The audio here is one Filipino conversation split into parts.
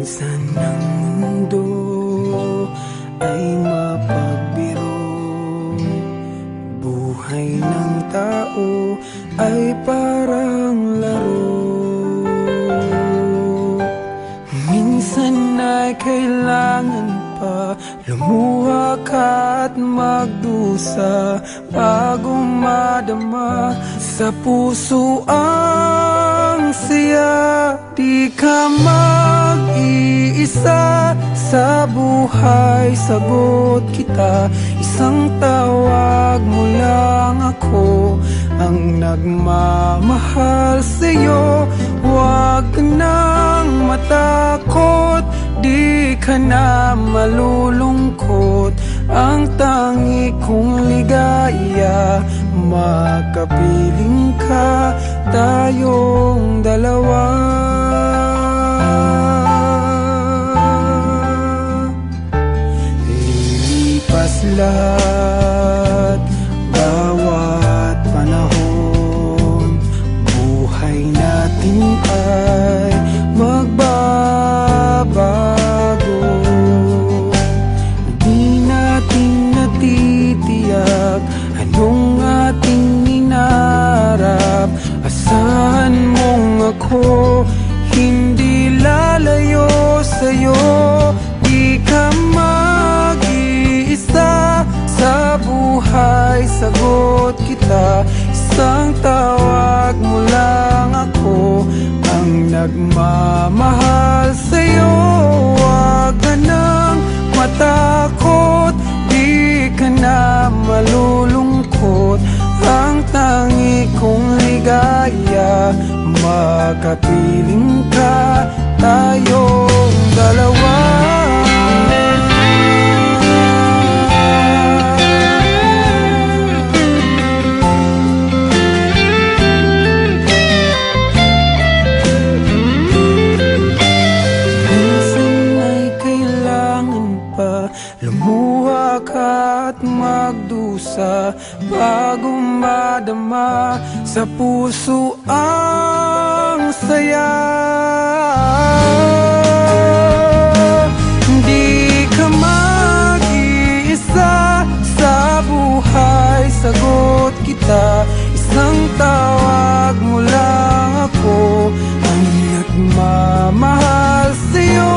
Minsan ang mundo ay mapagbiro, buhay ng tao ay parang laro. Minsan ay kailangan pa lumuhak at magdusa bago madama sa puso ang saya. Di ka mag-iisa sa buhay, sagot kita. Isang tawag mo lang ako ang nagmamahal sa'yo. Huwag ka nang matakot, di ka na malulungkot. Ang tangi kong ligaya, makapiling ka, tayong dalawa. Lilipas lahat, bawat panahon, buhay natin ay magbabago. Di natin natitiyak anong ating inarap. Asahan mong ako hindi lalayo sa'yo. Di ka mag-iisa sa buhay, sagot kita. Isang tawag mo lang ako ang nagmamahal sa'yo. Huwag ka nang matakot, di ka na malulungkot. Ang tangi kong ligaya, makapiling ka, tayong dalawa. Lumuhak at magdusa bago madama sa puso ang saya. Di ka mag-iisa sa buhay, sagot kita. Isang tawag mo lang ako ang nagmamahal sa'yo.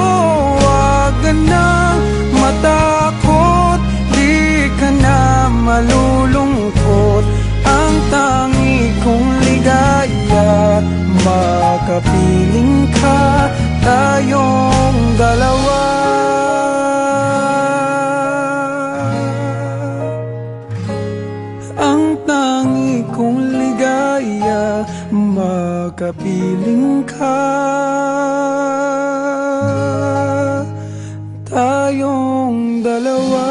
Huwag ka nang matakot, di ka na malulungkot. Ang tangi kong ligaya, makapiling ka, tayong dalawa. Ang tangi kong ligaya, makapiling ka, tayong dalawa.